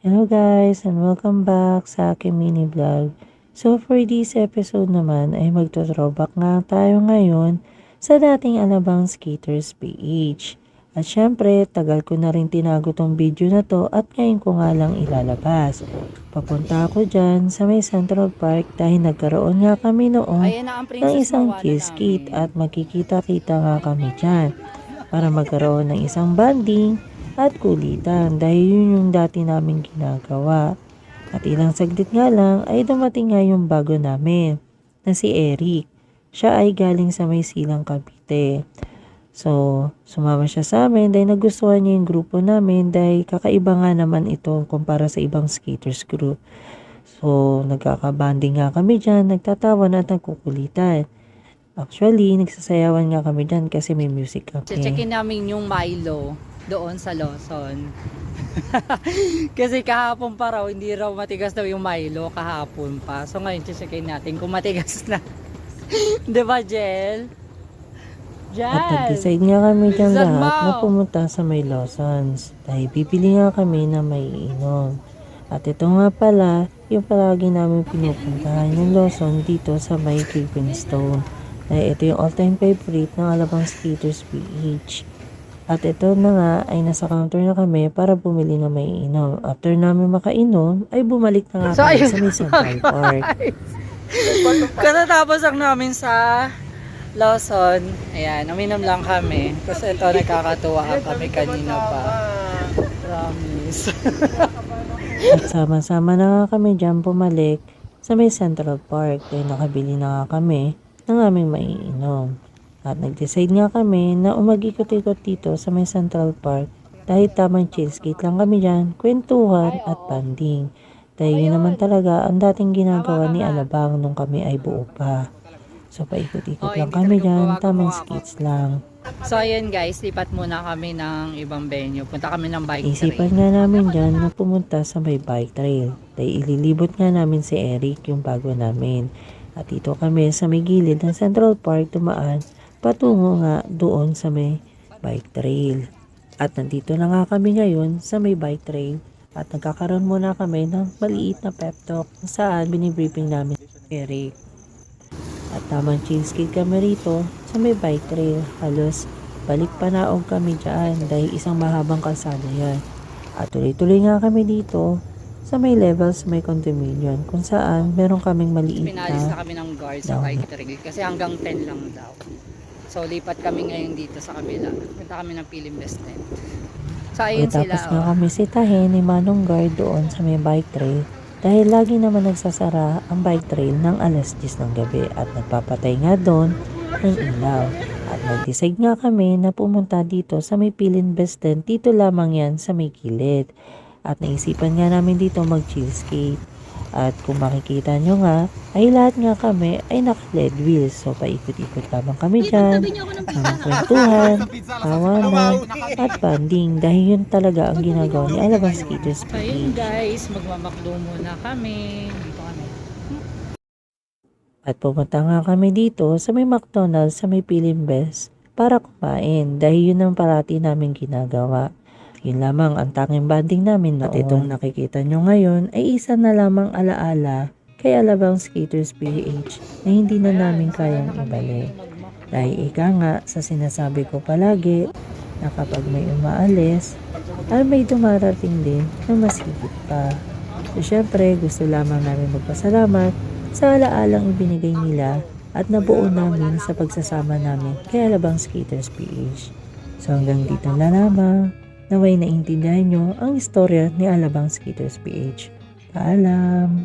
Hello guys and welcome back sa aking mini vlog. So for this episode naman ay magto-throwback nga tayo ngayon sa dating Alabang Skaters PH. At syempre, tagal ko na rin tinago tong video na to at ngayon ko nga lang ilalabas. Papunta ako dyan sa may Central Park dahil nagkaroon nga kami noon ng isang kill skate at magkikita-kita nga kami dyan para magkaroon ng isang banding at kulitan dahil yun yung dati namin ginagawa. At ilang saglit nga lang ay dumating nga yung bago namin na si Eric. Siya ay galing sa may Silang Cavite. So, sumama siya sa amin dahil nagustuhan niya yung grupo namin dahil kakaiba nga naman ito kumpara sa ibang skaters group. So, nagkakabanding nga kami dyan, nagtatawan at nagkukulitan. Actually, nagsasayawan nga kami dyan kasi may music kami. Checkin namin yung Milo doon sa Lawson. Kasi kahapon pa raw, hindi raw matigas daw yung Milo kahapon pa. So ngayon, checkin natin kung matigas na. Diba, Jel? At nag-decide nga kami dyan lahat na pumunta sa may Lawsons dahil bibili nga kami na may inom. At ito nga pala, yung palagi namin pinupuntahan yung Lawson dito sa may Stone. Dahil ito yung all-time favorite ng Alabang Skaters PH. At ito na nga ay nasa counter na kami para bumili na may inom. After namin makainom, ay bumalik na nga kami sa may Central Park. Katatapos lang namin sa Lawson. Ayan, uminom lang kami. Kasi ito, nakakatuwa kami kanina pa. Promise. At sama-sama na nga kami dyan bumalik sa may Central Park. Dahil nakabili na nga kami ng aming maiinom. At nag-decide nga kami na umag-ikot-ikot dito sa may Central Park dahil tamang chill skate lang kami dyan, kwentuhan at banding. Dahil yun naman talaga ang dating ginagawa ni Alabang nung kami ay buo pa. So paikot-ikot lang kami dyan, tamang skates lang. So ayun guys, lipat muna kami ng ibang venue. Punta kami ng bike trail. Isipan nga namin dyan na pumunta sa may bike trail. Dahil ililibot nga namin si Eric, yung bago namin. At dito kami sa may gilid ng Central Park dumaan patungo nga doon sa may bike trail. At nandito na nga kami ngayon sa may bike trail at nagkakaroon muna kami ng maliit na pep talk saan binibriefing namin si Eric. At tamang chill skate kami rito sa may bike trail. Halos balik panaog kami dyan dahil isang mahabang kalsada yan. At tuloy-tuloy nga kami dito sa may levels may condominium kung saan meron kaming maliit Pinalis na kami ng guard sa bike trail kasi hanggang 10 lang daw. So lipat kami ngayon dito sa kabila. Punta kami ng Phil Investment. So ayun sila. Tapos nga kami sitahin ni Manong Guard doon sa may bike trail dahil lagi naman nagsasara ang bike trail ng alas 10 ng gabi at nagpapatay nga doon ng ilaw. At nag-decide nga kami na pumunta dito sa may Phil Investment. Dito lamang yan sa may gilid. At naisipan nga namin dito mag-chill skate. At kung makikita nyo nga, ay lahat nga kami ay naka-LED wheels. So paikot-ikot lamang kami dyan. Ang kwentuhan, tawanan, at banding. Dahil yun talaga ang ginagawa ni Alabang Skaters PH. So ayun guys, magmamakdo muna kami. Dito kami. At pumunta nga kami dito sa may McDonald's sa may Pilimbes para kumain. Dahil yun ang parati namin ginagawa. Yun lamang ang tanging banding namin noon. At itong nakikita nyo ngayon ay isa na lamang alaala kay Alabang Skaters PH na hindi na namin kayang ibalik. Dahil ika nga sa sinasabi ko palagi na kapag may umaalis ay may dumarating din na mas higit pa. So syempre gusto lamang namin magpasalamat sa alaalang ibinigay nila at nabuo namin sa pagsasama namin kay Alabang Skaters PH. So hanggang dito na lamang. Naway naintindihan nyo ang istorya ni Alabang Skaters PH. Paalam!